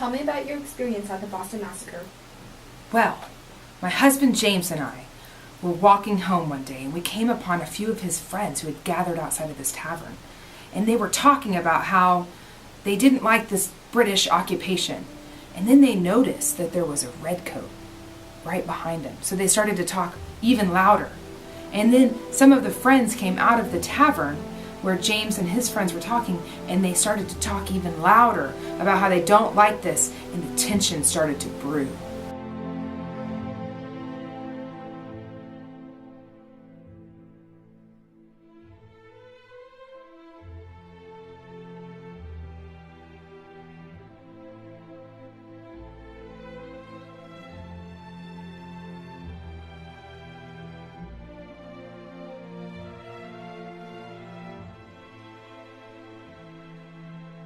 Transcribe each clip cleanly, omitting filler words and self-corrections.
Tell me about your experience at the Boston Massacre. Well, my husband James and I were walking home one day, and we came upon a few of his friends who had gathered outside of this tavern. And they were talking about how they didn't like this British occupation. And then they noticed that there was a redcoat right behind them. So they started to talk even louder. And then some of the friends came out of the tavern where James and his friends were talking, and they started to talk even louder about how they don't like this, and the tension started to brew.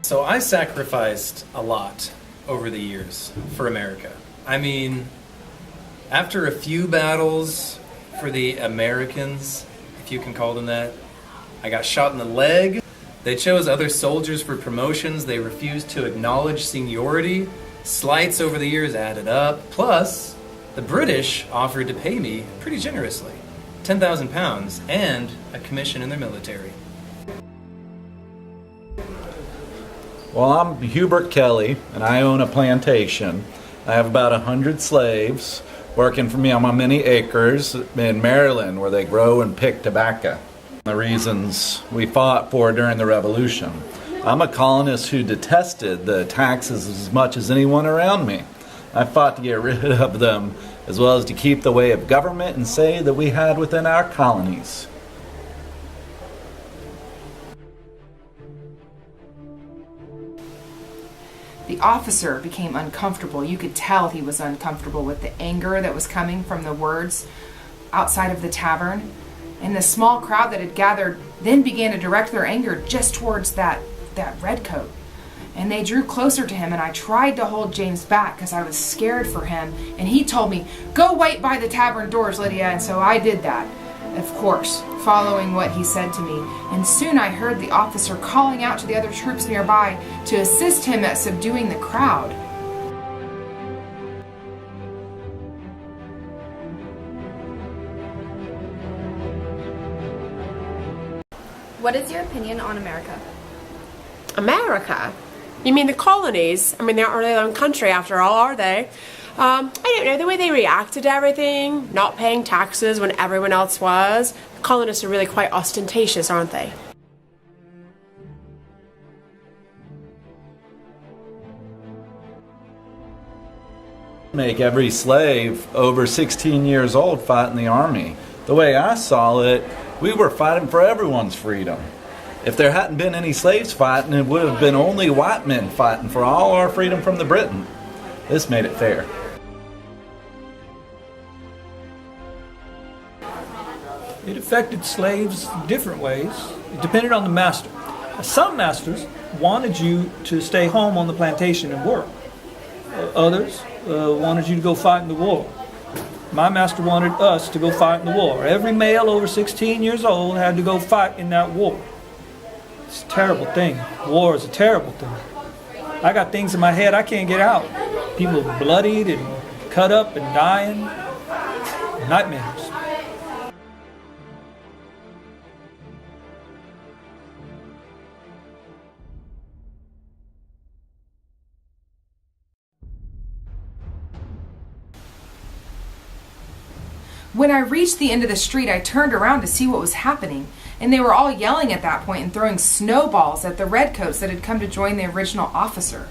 So I sacrificed a lot over the years for America. I mean, after a few battles for the Americans, if you can call them that, I got shot in the leg. They chose other soldiers for promotions. They refused to acknowledge seniority. Slights over the years added up. Plus, the British offered to pay me pretty generously, £10,000 and a commission in their military. Well, I'm Hubert Kelly, and I own a plantation. I have about 100 slaves working for me on my many acres in Maryland where they grow and pick tobacco. The reasons we fought for during the Revolution. I'm a colonist who detested the taxes as much as anyone around me. I fought to get rid of them as well as to keep the way of government and say that we had within our colonies. The officer became uncomfortable. You could tell he was uncomfortable with the anger that was coming from the words outside of the tavern. And the small crowd that had gathered then began to direct their anger just towards that redcoat. And they drew closer to him, and I tried to hold James back because I was scared for him. And he told me, "Go wait by the tavern doors, Lydia." And so I did that, of course, following what he said to me. And soon I heard the officer calling out to the other troops nearby to assist him at subduing the crowd. What is your opinion on America? America? You mean the colonies? I mean, they aren't their own country after all, are they? I don't know, the way they reacted to everything, not paying taxes when everyone else was. The colonists are really quite ostentatious, aren't they? Make every slave over 16 years old fight in the army. The way I saw it, we were fighting for everyone's freedom. If there hadn't been any slaves fighting, it would have been only white men fighting for all our freedom from the Britain. This made it fair. It affected slaves different ways. It depended on the master. Some masters wanted you to stay home on the plantation and work. Others wanted you to go fight in the war. My master wanted us to go fight in the war. Every male over 16 years old had to go fight in that war. It's a terrible thing. War is a terrible thing. I got things in my head I can't get out. People bloodied and cut up and dying. Nightmares. When I reached the end of the street, I turned around to see what was happening, and they were all yelling at that point and throwing snowballs at the redcoats that had come to join the original officer.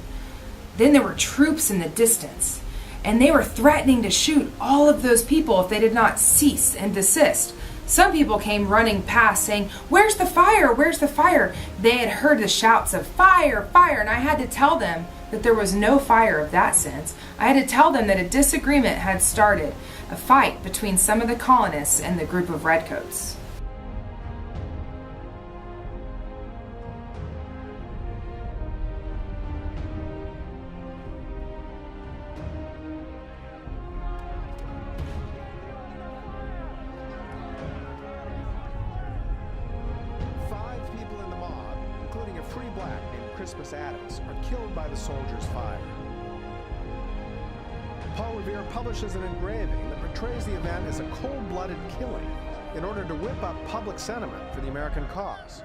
Then there were troops in the distance, and they were threatening to shoot all of those people if they did not cease and desist. Some people came running past saying, "Where's the fire? Where's the fire?" They had heard the shouts of "Fire! Fire!" and I had to tell them that there was no fire of that sense. I had to tell them that a disagreement had started, a fight between some of the colonists and the group of redcoats. Christmas Adams are killed by the soldiers' fire. Paul Revere publishes an engraving that portrays the event as a cold-blooded killing in order to whip up public sentiment for the American cause.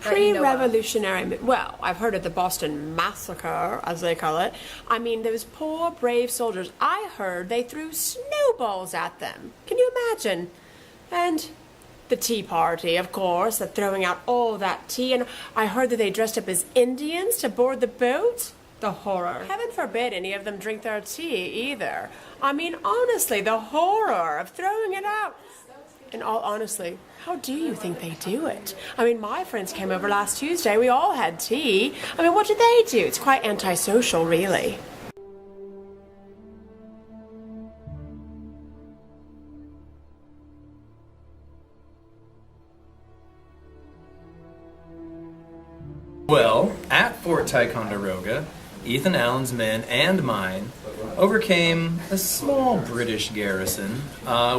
Pre-revolutionary, well, I've heard of the Boston Massacre, as they call it. I mean, those poor, brave soldiers, I heard they threw snowballs at them. Can you imagine? And the Tea Party, of course, the throwing out all that tea, and I heard that they dressed up as Indians to board the boat. The horror. Heaven forbid any of them drink their tea, either. I mean, honestly, the horror of throwing it out. In all honesty, how do you think they do it? I mean, my friends came over last Tuesday. We all had tea. I mean, what did they do? It's quite antisocial, really. Well, at Fort Ticonderoga, Ethan Allen's men and mine overcame a small British garrison.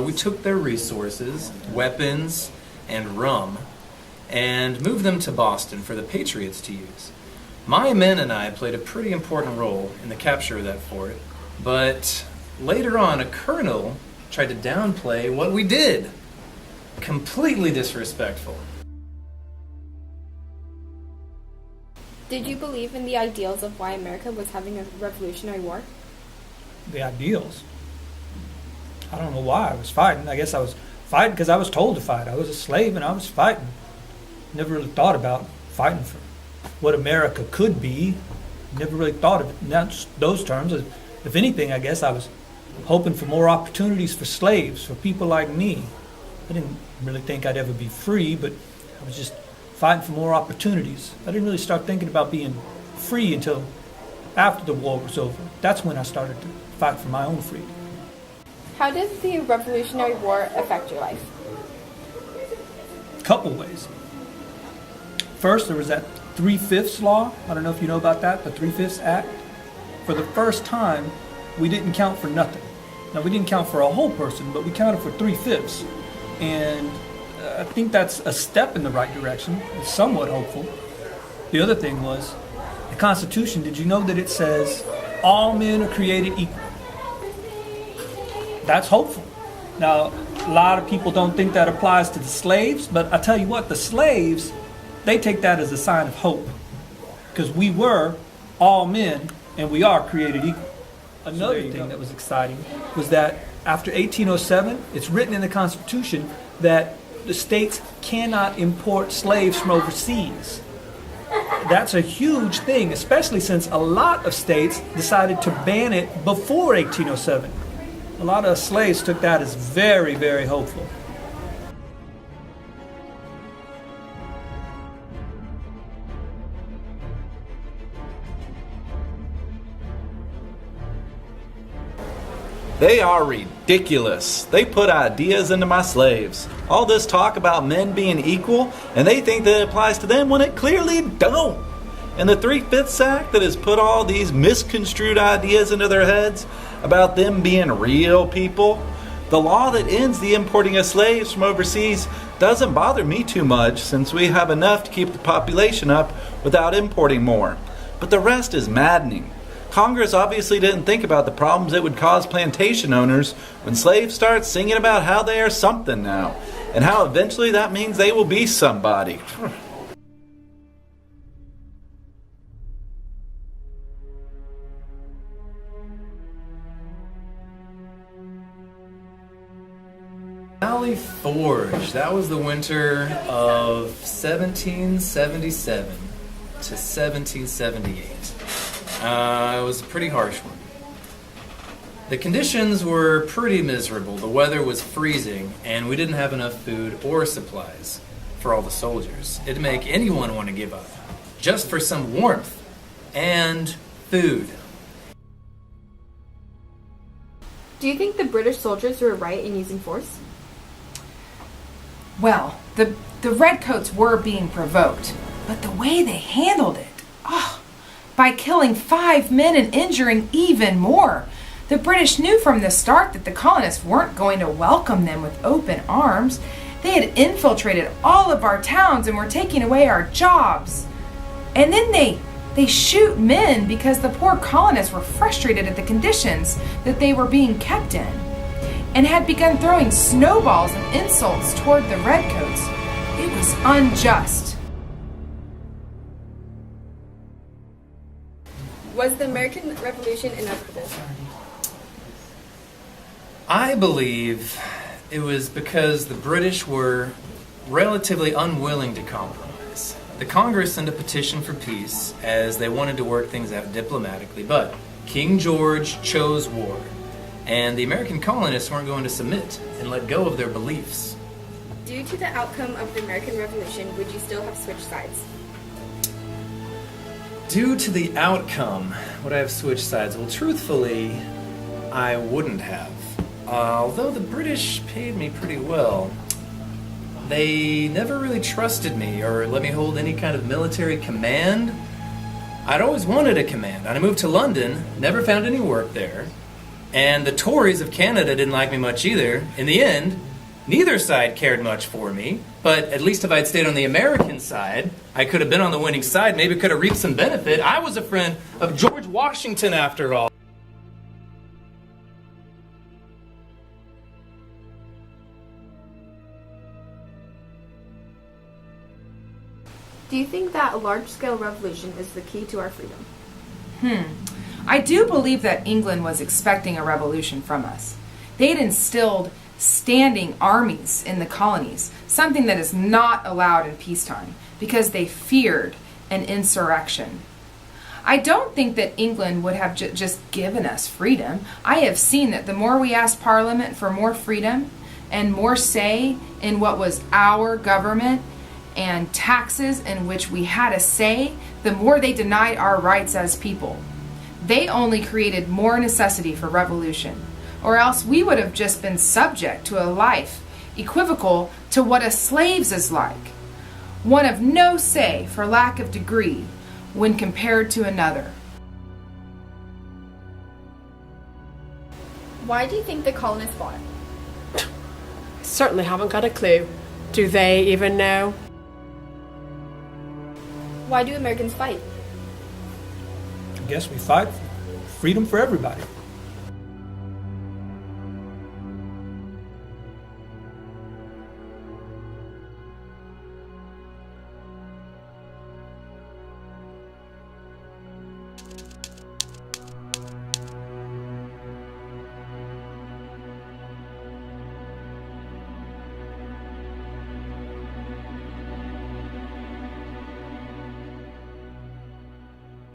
We took their resources, weapons, and rum, and moved them to Boston for the Patriots to use. My men and I played a pretty important role in the capture of that fort, but later on a colonel tried to downplay what we did. Completely disrespectful. Did you believe in the ideals of why America was having a Revolutionary War? The ideals? I don't know why I was fighting. I guess I was fighting because I was told to fight. I was a slave and I was fighting. Never really thought about fighting for what America could be. Never really thought of it in those terms. If anything, I guess I was hoping for more opportunities for slaves, for people like me. I didn't really think I'd ever be free, but I was just fighting for more opportunities. I didn't really start thinking about being free until after the war was over. That's when I started to fight for my own freedom. How did the Revolutionary War affect your life? A couple ways. First, there was that 3/5 law. I don't know if you know about that, the 3/5 Act. For the first time, we didn't count for nothing. Now, we didn't count for a whole person, but we counted for 3/5. And I think that's a step in the right direction. It's somewhat hopeful. The other thing was, the Constitution, did you know that it says all men are created equal? That's hopeful. Now, a lot of people don't think that applies to the slaves, but I tell you what, the slaves, they take that as a sign of hope. Because we were all men, and we are created equal. Another thing that was exciting was that after 1807, it's written in the Constitution that the states cannot import slaves from overseas. That's a huge thing, especially since a lot of states decided to ban it before 1807. A lot of slaves took that as very, very hopeful. They are ridiculous. They put ideas into my slaves. All this talk about men being equal, and they think that it applies to them when it clearly don't. And the 3/5 Act that has put all these misconstrued ideas into their heads about them being real people, the law that ends the importing of slaves from overseas doesn't bother me too much, since we have enough to keep the population up without importing more. But the rest is maddening. Congress obviously didn't think about the problems it would cause plantation owners when slaves start singing about how they are something now, and how eventually that means they will be somebody. Valley Forge, that was the winter of 1777 to 1778. It was a pretty harsh one. The conditions were pretty miserable. The weather was freezing, and we didn't have enough food or supplies for all the soldiers. It'd make anyone want to give up, just for some warmth and food. Do you think the British soldiers were right in using force? Well, the redcoats were being provoked, but the way they handled it, by killing 5 men and injuring even more. The British knew from the start that the colonists weren't going to welcome them with open arms. They had infiltrated all of our towns and were taking away our jobs. And then they shoot men because the poor colonists were frustrated at the conditions that they were being kept in, and had begun throwing snowballs and insults toward the redcoats. It was unjust. Was the American Revolution inevitable? I believe it was because the British were relatively unwilling to compromise. The Congress sent a petition for peace as they wanted to work things out diplomatically, but King George chose war, and the American colonists weren't going to submit and let go of their beliefs. Due to the outcome of the American Revolution, would you still have switched sides? Due to the outcome, would I have switched sides? Well, truthfully, I wouldn't have. Although the British paid me pretty well, they never really trusted me or let me hold any kind of military command. I'd always wanted a command, and I moved to London, never found any work there, and the Tories of Canada didn't like me much either. In the end, neither side cared much for me, but at least if I'd stayed on the American side, I could have been on the winning side, maybe could have reaped some benefit. I was a friend of George Washington after all. Do you think that a large-scale revolution is the key to our freedom? I do believe that England was expecting a revolution from us. They had instilled standing armies in the colonies, something that is not allowed in peacetime, because they feared an insurrection. I don't think that England would have just given us freedom. I have seen that the more we asked Parliament for more freedom and more say in what was our government and taxes in which we had a say, the more they denied our rights as people. They only created more necessity for revolution, or else we would have just been subject to a life equivocal to what a slave's is like, one of no say for lack of degree when compared to another. Why do you think the colonists fought? Certainly haven't got a clue. Do they even know? Why do Americans fight? I guess we fight for freedom for everybody.